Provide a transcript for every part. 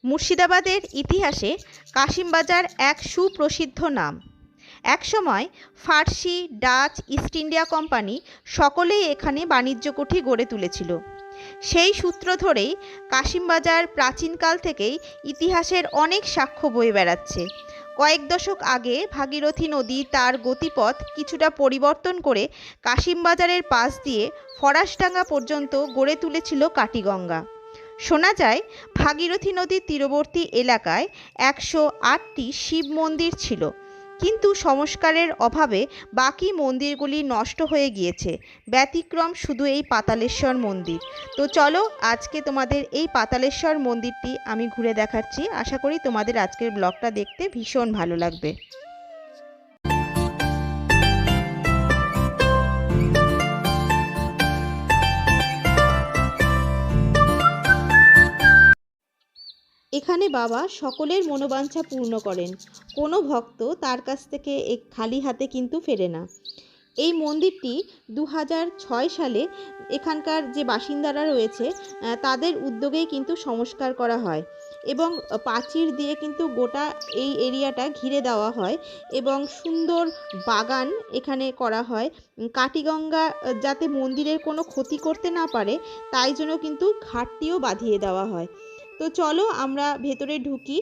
মুর্শিদাবাদের ইতিহাসে কাশিমবাজার এক সুপ্রসিদ্ধ নাম। একসময় ফার্সি, ডাচ, ইস্ট ইন্ডিয়া কোম্পানি সকলেই এখানে বাণিজ্য কুঠি গড়ে তুলেছিল। সেই সূত্র ধরেই কাশিমবাজার প্রাচীনকাল থেকেই ইতিহাসের অনেক সাক্ষ্য বয়ে বেড়াচ্ছে। কয়েক দশক আগে ভাগীরথী নদী তার গতিপথ কিছুটা পরিবর্তন করে কাশিমবাজারের পাশ দিয়ে ফরাসডাঙ্গা পর্যন্ত গড়ে তুলেছিল কাটিগঙ্গা। শোনা যায় ভাগীরথী নদীর তীরবর্তী এলাকায় 108টি শিব মন্দির ছিল, কিন্তু সংস্কারের অভাবে বাকি মন্দিরগুলি নষ্ট হয়ে গিয়েছে। ব্যতিক্রম শুধু এই পাতালেশ্বর মন্দির। তো চলো আজকে তোমাদের এই পাতালেশ্বর মন্দিরটি আমি ঘুরে দেখাচ্ছি। আশা করি তোমাদের আজকের ব্লগটা দেখতে ভীষণ ভালো লাগবে। এখানে বাবা সকলের মনোবাঞ্ছা পূর্ণ করেন। কোনো ভক্ত তার কাছ থেকে খালি হাতে কিন্তু ফেরে না। এই মন্দিরটি 2006 সালে এখানকার যে বাসিন্দারা রয়েছে তাদের উদ্যোগেই কিন্তু সংস্কার করা হয় এবং প্রাচীর দিয়ে কিন্তু গোটা এই এরিয়াটা ঘিরে দেওয়া হয় এবং সুন্দর বাগান এখানে করা হয়। কাটিগঙ্গা যাতে মন্দিরের কোনো ক্ষতি করতে না পারে তাই জন্য কিন্তু ঘাটটিও বাঁধিয়ে দেওয়া হয়। তো চলো আমরা ভেতরে ঢুকি,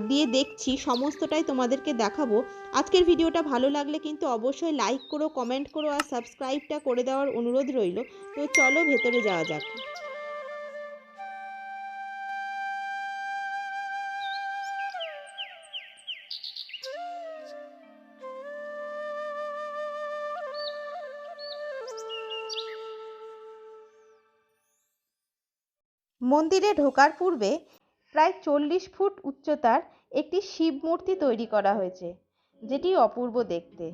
দিয়ে দেখছি, সমস্তটাই তোমাদেরকে দেখাবো। আজকের ভিডিওটা ভালো লাগলে কিন্তু অবশ্যই লাইক করো, কমেন্ট করো আর সাবস্ক্রাইবটা করে দেওয়ার অনুরোধ রইল। তো চলো ভেতরে যাওয়া যাক। মন্দিরে ঢোকার পূর্বে প্রায় 40 ফুট উচ্চতার একটি শিব মূর্তি তৈরি করা হয়েছে, যেটি অপূর্ব দেখতে।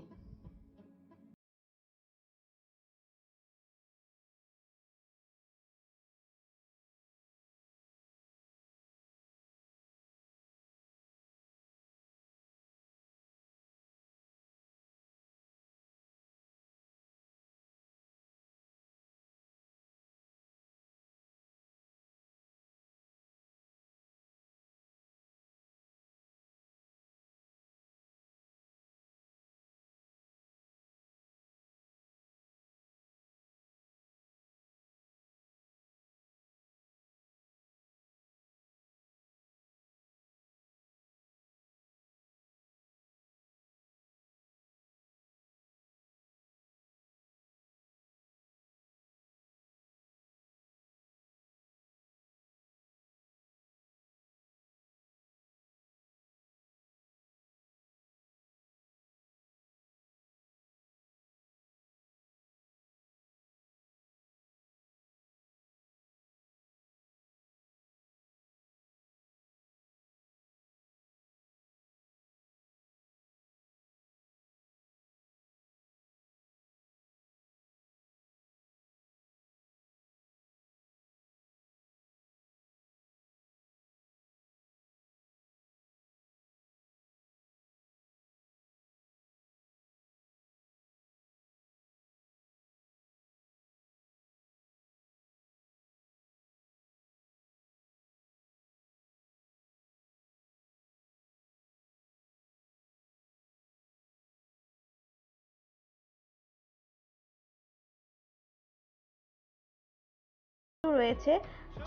রয়েছে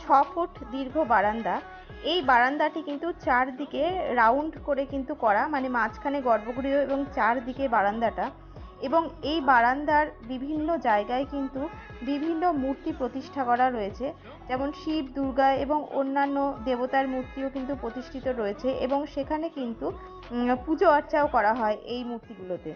6 ফুট দীর্ঘ বারান্দা। এই বারান্দাটি কিন্তু চারদিকে রাউন্ড করে কিন্তু করা, মানে মাঝখানে গর্ভগৃহ এবং চারদিকে বারান্দাটা। এবং এই বারান্দার বিভিন্ন জায়গায় কিন্তু বিভিন্ন মূর্তি প্রতিষ্ঠা করা রয়েছে, যেমন শিব, দুর্গা এবং অন্যান্য দেবতার মূর্তিও কিন্তু প্রতিষ্ঠিত রয়েছে এবং সেখানে কিন্তু পুজো অর্চাও করা হয় এই মূর্তিগুলোতে।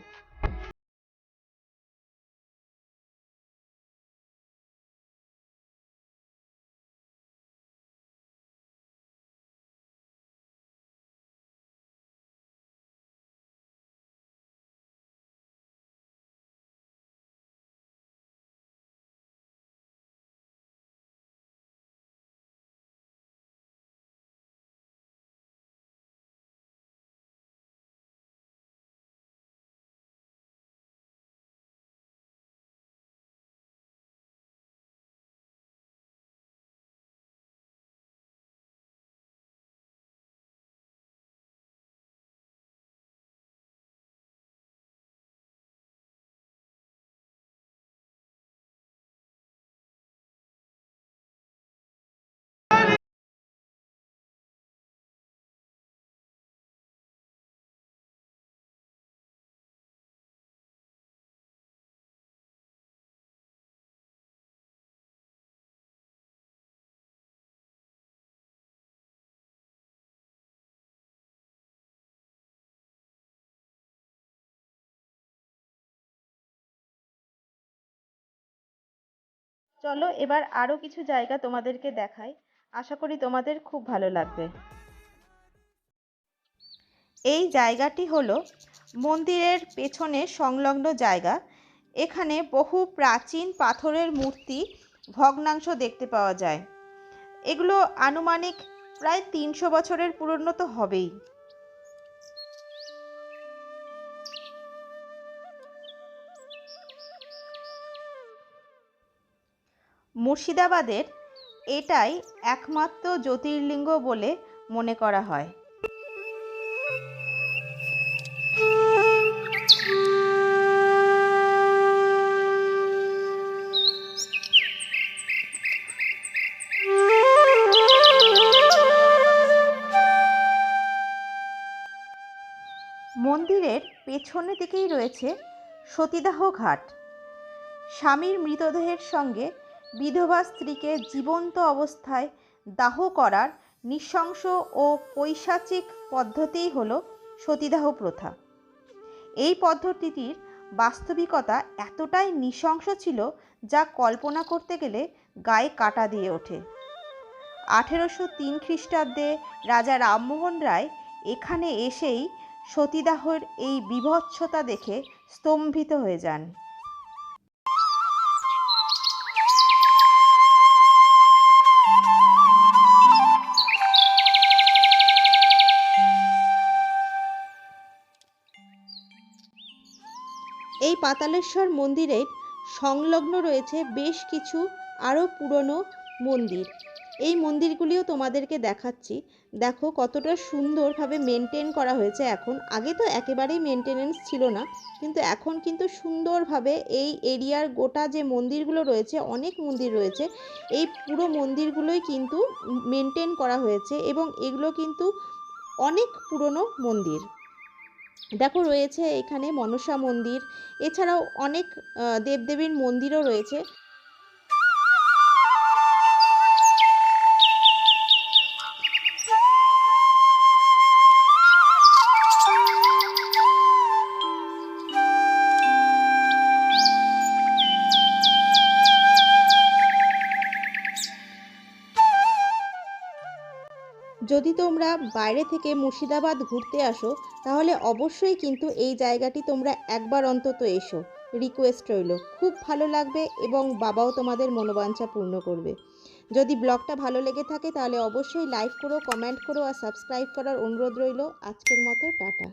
চলো এবার আরও কিছু জায়গা তোমাদেরকে দেখাই, আশা করি তোমাদের খুব ভালো লাগবে। এই জায়গাটি হলো মন্দিরের পেছনে সংলগ্ন জায়গা। এখানে বহু প্রাচীন পাথরের মূর্তি, ভগ্নাংশ দেখতে পাওয়া যায়। এগুলো আনুমানিক প্রায় 300 বছরের পুরনো তো হবেই। মুর্শিদাবাদের এটাই একমাত্র জ্যোতির্লিঙ্গ বলে মনে করা হয়। মন্দিরের পেছনের দিকেই রয়েছে সতীদাহ ঘাট। স্বামীর মৃতদেহের সঙ্গে বিধবা স্ত্রীকে জীবন্ত অবস্থায় দাহ করার নৃশংস ও পৈশাচিক পদ্ধতিই হলো সতীদাহ প্রথা। এই পদ্ধতিটির বাস্তবিকতা এতটাই নৃশংস ছিল যা কল্পনা করতে গেলে গায়ে কাঁটা দিয়ে ওঠে। 1803 খ্রিস্টাব্দে রাজা রামমোহন রায় এখানে এসেই সতীদাহের এই বীভৎসতা দেখে স্তম্ভিত হয়ে যান। এই পাতালেশ্বর মন্দিরের সংলগ্ন রয়েছে বেশ কিছু আরও পুরনো মন্দির। এই মন্দিরগুলিও তোমাদেরকে দেখাচ্ছি। দেখো কতটা সুন্দরভাবে মেনটেন করা হয়েছে এখন। আগে তো একেবারেই মেনটেনেন্স ছিল না, কিন্তু এখন কিন্তু সুন্দরভাবে এই এরিয়ার গোটা যে মন্দিরগুলো রয়েছে, অনেক মন্দির রয়েছে, এই পুরো মন্দিরগুলোই কিন্তু মেনটেন করা হয়েছে এবং এগুলো কিন্তু অনেক পুরনো মন্দির। দেখো রয়েছে এখানে মনসা মন্দির, এছাড়াও অনেক দেবদেবীর মন্দিরও রয়েছে। যদি তোমরা বাইরে থেকে মুর্শিদাবাদ ঘুরতে আসো তাহলে অবশ্যই কিন্তু এই জায়গাটি তোমরা একবার অন্তত এসো, রিকোয়েস্ট রইল। খুব ভালো লাগবে এবং বাবাও তোমাদের মনোবাঞ্ছা পূর্ণ করবে। যদি ব্লগটা ভালো লেগে থাকে তাহলে অবশ্যই লাইক করো, কমেন্ট করো আর সাবস্ক্রাইব করার অনুরোধ রইল। আজকের মতো টাটা।